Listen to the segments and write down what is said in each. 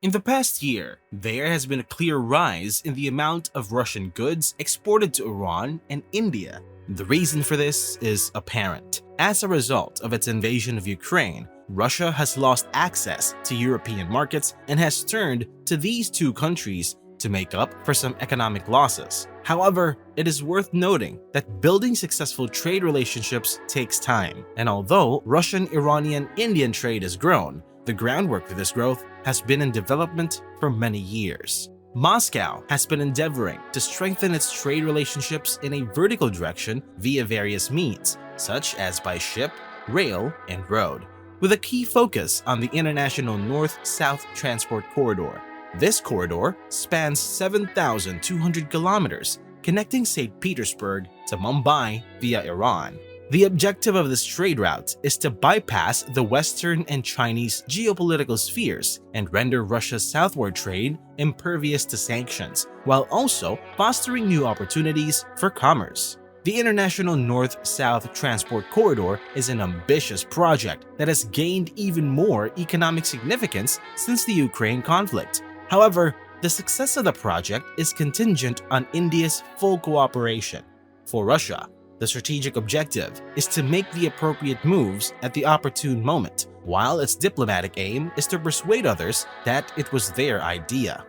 In the past year, there has been a clear rise in the amount of Russian goods exported to Iran and India. The reason for this is apparent. As a result of its invasion of Ukraine, Russia has lost access to European markets and has turned to these two countries to make up for some economic losses. However, it is worth noting that building successful trade relationships takes time, and although Russian, Iranian, Indian trade has grown, the groundwork for this growth has been in development for many years. Moscow has been endeavoring to strengthen its trade relationships in a vertical direction via various means, such as by ship, rail, and road, with a key focus on the international North-South transport corridor. This corridor spans 7,200 kilometers, connecting St. Petersburg to Mumbai via Iran. The objective of this trade route is to bypass the Western and Chinese geopolitical spheres and render Russia's southward trade impervious to sanctions, while also fostering new opportunities for commerce. The International North-South Transport Corridor is an ambitious project that has gained even more economic significance since the Ukraine conflict. However, the success of the project is contingent on India's full cooperation. For Russia, the strategic objective is to make the appropriate moves at the opportune moment, while its diplomatic aim is to persuade others that it was their idea.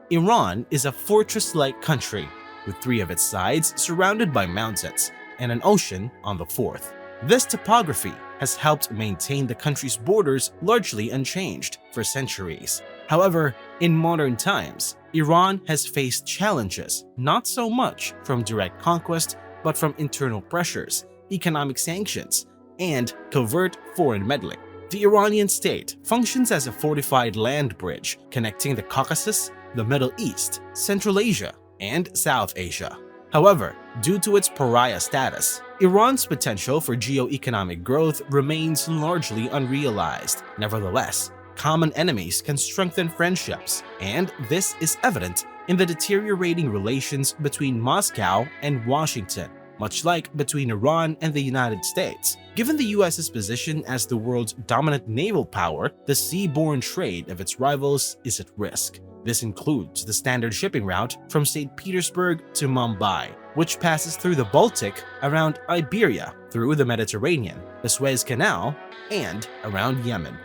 Iran is a fortress-like country, with three of its sides surrounded by mountains and an ocean on the fourth. This topography has helped maintain the country's borders largely unchanged for centuries. However, in modern times, Iran has faced challenges not so much from direct conquest but from internal pressures, economic sanctions, and covert foreign meddling. The Iranian state functions as a fortified land bridge connecting the Caucasus, the Middle East, Central Asia, and South Asia. However, due to its pariah status, Iran's potential for geo-economic growth remains largely unrealized. Nevertheless, common enemies can strengthen friendships, and this is evident in the deteriorating relations between Moscow and Washington, much like between Iran and the United States. Given the US's position as the world's dominant naval power, the seaborne trade of its rivals is at risk. This includes the standard shipping route from St. Petersburg to Mumbai, which passes through the Baltic, around Iberia, through the Mediterranean, the Suez Canal, and around Yemen.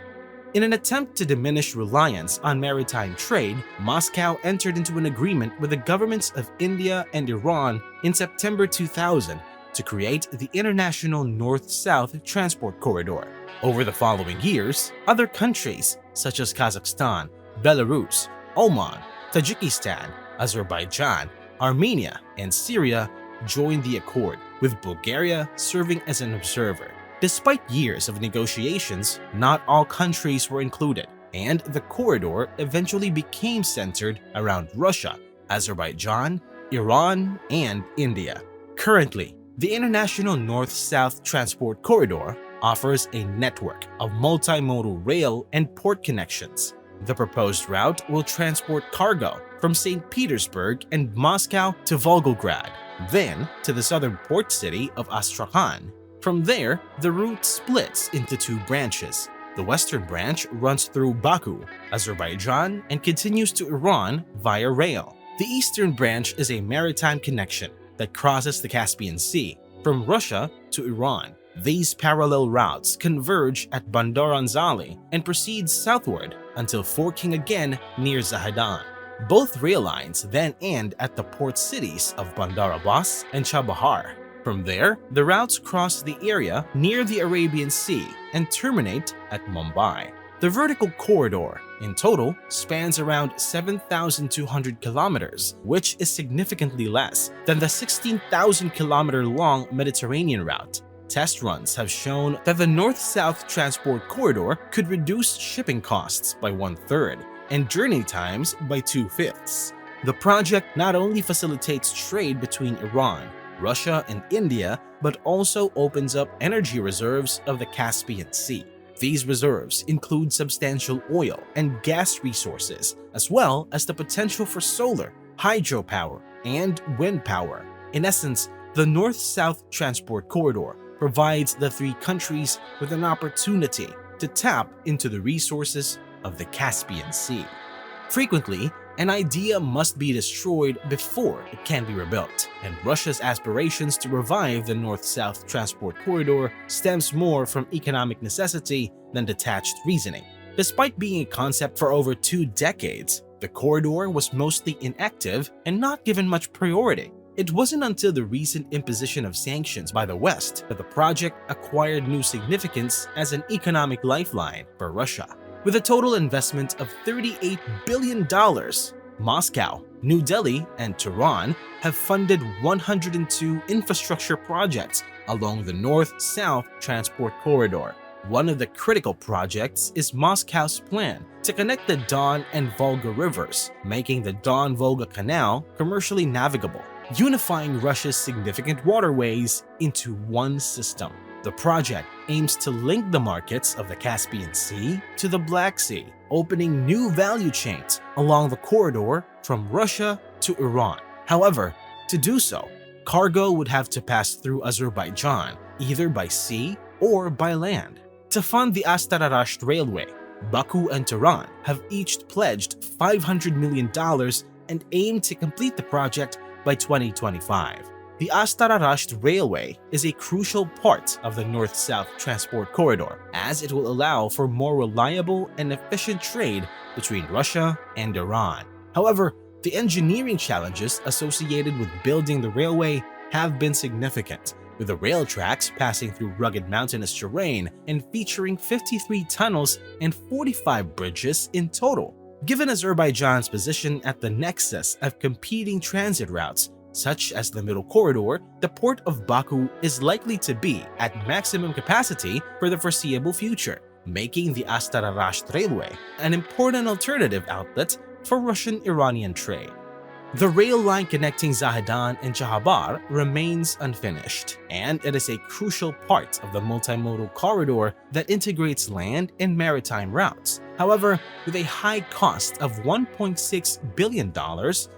In an attempt to diminish reliance on maritime trade, Moscow entered into an agreement with the governments of India and Iran in September 2000 to create the International North-South Transport Corridor. Over the following years, other countries such as Kazakhstan, Belarus, Oman, Tajikistan, Azerbaijan, Armenia, and Syria joined the accord, with Bulgaria serving as an observer. Despite years of negotiations, not all countries were included, and the corridor eventually became centered around Russia, Azerbaijan, Iran, and India. Currently, the International North-South Transport Corridor offers a network of multimodal rail and port connections. The proposed route will transport cargo from St. Petersburg and Moscow to Volgograd, then to the southern port city of Astrakhan. From there, the route splits into two branches. The western branch runs through Baku, Azerbaijan, and continues to Iran via rail. The eastern branch is a maritime connection that crosses the Caspian Sea from Russia to Iran. These parallel routes converge at Bandar Anzali and proceed southward until forking again near Zahedan. Both rail lines then end at the port cities of Bandar Abbas and Chabahar. From there, the routes cross the area near the Arabian Sea and terminate at Mumbai. The vertical corridor, in total, spans around 7,200 kilometers, which is significantly less than the 16,000-kilometer-long Mediterranean route. Test runs have shown that the North-South Transport Corridor could reduce shipping costs by one-third and journey times by two-fifths. The project not only facilitates trade between Iran, Russia, and India, but also opens up energy reserves of the Caspian Sea. These reserves include substantial oil and gas resources, as well as the potential for solar, hydropower, and wind power. In essence, the North-South Transport Corridor provides the three countries with an opportunity to tap into the resources of the Caspian Sea. Frequently, an idea must be destroyed before it can be rebuilt, and Russia's aspirations to revive the North-South transport corridor stems more from economic necessity than detached reasoning. Despite being a concept for over 2 decades, the corridor was mostly inactive and not given much priority. It wasn't until the recent imposition of sanctions by the West that the project acquired new significance as an economic lifeline for Russia. With a total investment of $38 billion, Moscow, New Delhi, and Tehran have funded 102 infrastructure projects along the North-South transport corridor. One of the critical projects is Moscow's plan to connect the Don and Volga rivers, making the Don-Volga Canal commercially navigable, unifying Russia's significant waterways into one system. The project aims to link the markets of the Caspian Sea to the Black Sea, opening new value chains along the corridor from Russia to Iran. However, to do so, cargo would have to pass through Azerbaijan, either by sea or by land. To fund the Astana-Rasht Railway, Baku and Tehran have each pledged $500 million and aim to complete the project by 2025. The Astana-Rasht Railway is a crucial part of the North-South transport corridor, as it will allow for more reliable and efficient trade between Russia and Iran. However, the engineering challenges associated with building the railway have been significant, with the rail tracks passing through rugged mountainous terrain and featuring 53 tunnels and 45 bridges in total. Given Azerbaijan's position at the nexus of competing transit routes, such as the Middle Corridor, the port of Baku is likely to be at maximum capacity for the foreseeable future, making the Astana-Rasht Railway an important alternative outlet for Russian-Iranian trade. The rail line connecting Zahedan and Chahabar remains unfinished, and it is a crucial part of the multimodal corridor that integrates land and maritime routes. However, with a high cost of $1.6 billion,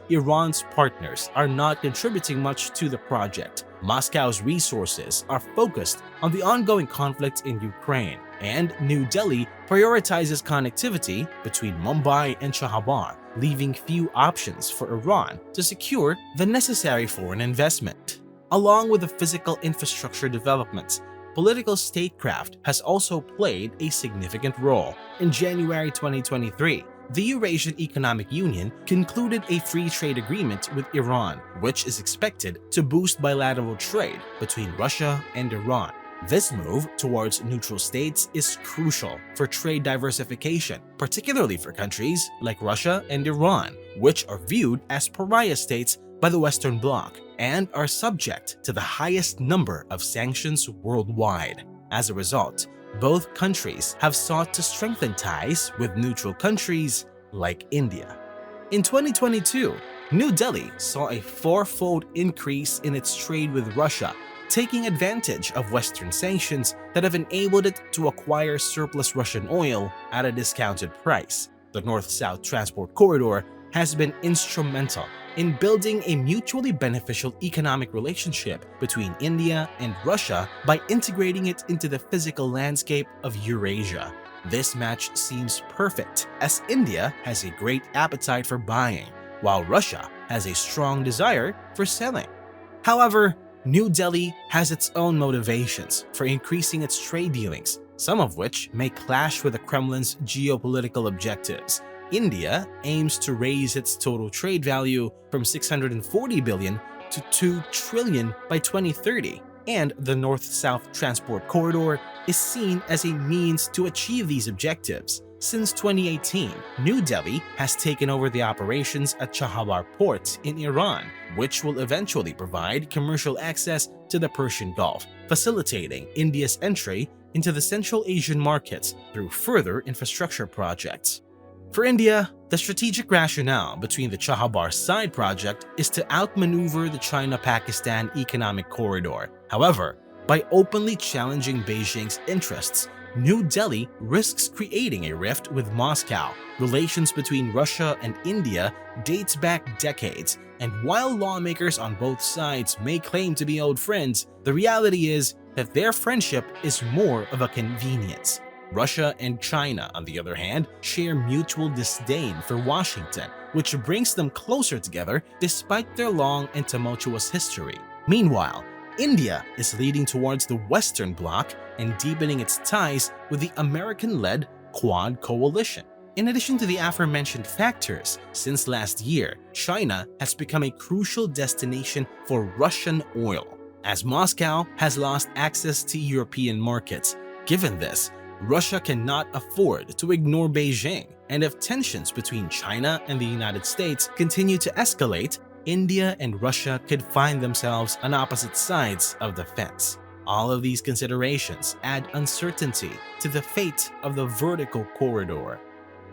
Iran's partners are not contributing much to the project. Moscow's resources are focused on the ongoing conflict in Ukraine, and New Delhi prioritizes connectivity between Mumbai and Chahabar, leaving few options for Iran to secure the necessary foreign investment. Along with the physical infrastructure developments, political statecraft has also played a significant role. In January 2023, the Eurasian Economic Union concluded a free trade agreement with Iran, which is expected to boost bilateral trade between Russia and Iran. This move towards neutral states is crucial for trade diversification, particularly for countries like Russia and Iran, which are viewed as pariah states by the Western Bloc and are subject to the highest number of sanctions worldwide. As a result, both countries have sought to strengthen ties with neutral countries like India. In 2022, New Delhi saw a four-fold increase in its trade with Russia, taking advantage of Western sanctions that have enabled it to acquire surplus Russian oil at a discounted price. The North-South transport corridor has been instrumental in building a mutually beneficial economic relationship between India and Russia by integrating it into the physical landscape of Eurasia. This match seems perfect, as India has a great appetite for buying, while Russia has a strong desire for selling. However, New Delhi has its own motivations for increasing its trade dealings, some of which may clash with the Kremlin's geopolitical objectives. India aims to raise its total trade value from $640 billion to $2 trillion by 2030, and the North-South transport corridor is seen as a means to achieve these objectives. Since 2018, New Delhi has taken over the operations at Chahabar Port in Iran, which will eventually provide commercial access to the Persian Gulf, facilitating India's entry into the Central Asian markets through further infrastructure projects. For India, the strategic rationale between the Chahabar side project is to outmaneuver the China-Pakistan economic corridor. However, by openly challenging Beijing's interests, New Delhi risks creating a rift with Moscow. Relations between Russia and India dates back decades, and while lawmakers on both sides may claim to be old friends, the reality is that their friendship is more of a convenience. Russia and China, on the other hand, share mutual disdain for Washington, which brings them closer together despite their long and tumultuous history. Meanwhile, India is leading towards the Western Bloc and deepening its ties with the American-led Quad coalition. In addition to the aforementioned factors, since last year, China has become a crucial destination for Russian oil, as Moscow has lost access to European markets. Given this, Russia cannot afford to ignore Beijing, and if tensions between China and the United States continue to escalate, India and Russia could find themselves on opposite sides of the fence. All of these considerations add uncertainty to the fate of the vertical corridor.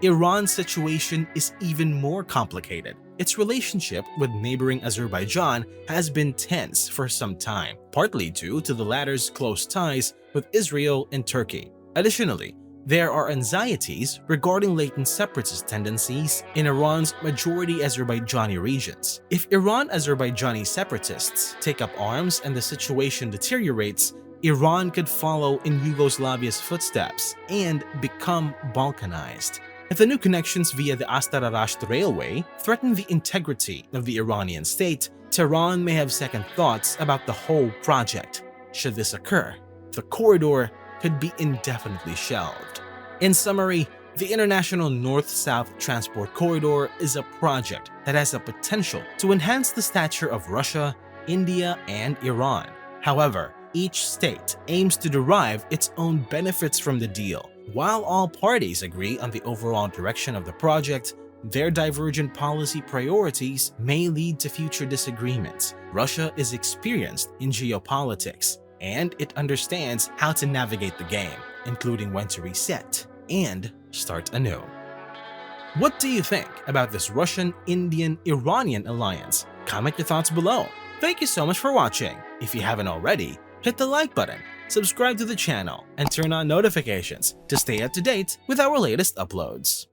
Iran's situation is even more complicated. Its relationship with neighboring Azerbaijan has been tense for some time, partly due to the latter's close ties with Israel and Turkey. Additionally, there are anxieties regarding latent separatist tendencies in Iran's majority Azerbaijani regions. If Iran-Azerbaijani separatists take up arms and the situation deteriorates, Iran could follow in Yugoslavia's footsteps and become Balkanized. If the new connections via the Astara-Rasht Railway threaten the integrity of the Iranian state, Tehran may have second thoughts about the whole project. Should this occur, the corridor could be indefinitely shelved. In summary, the International North-South Transport Corridor is a project that has the potential to enhance the stature of Russia, India, and Iran. However, each state aims to derive its own benefits from the deal. While all parties agree on the overall direction of the project, their divergent policy priorities may lead to future disagreements. Russia is experienced in geopolitics, and it understands how to navigate the game, including when to reset and start anew. What do you think about this Russian-Indian-Iranian alliance? Comment your thoughts below. Thank you so much for watching. If you haven't already, hit the like button, subscribe to the channel, and turn on notifications to stay up to date with our latest uploads.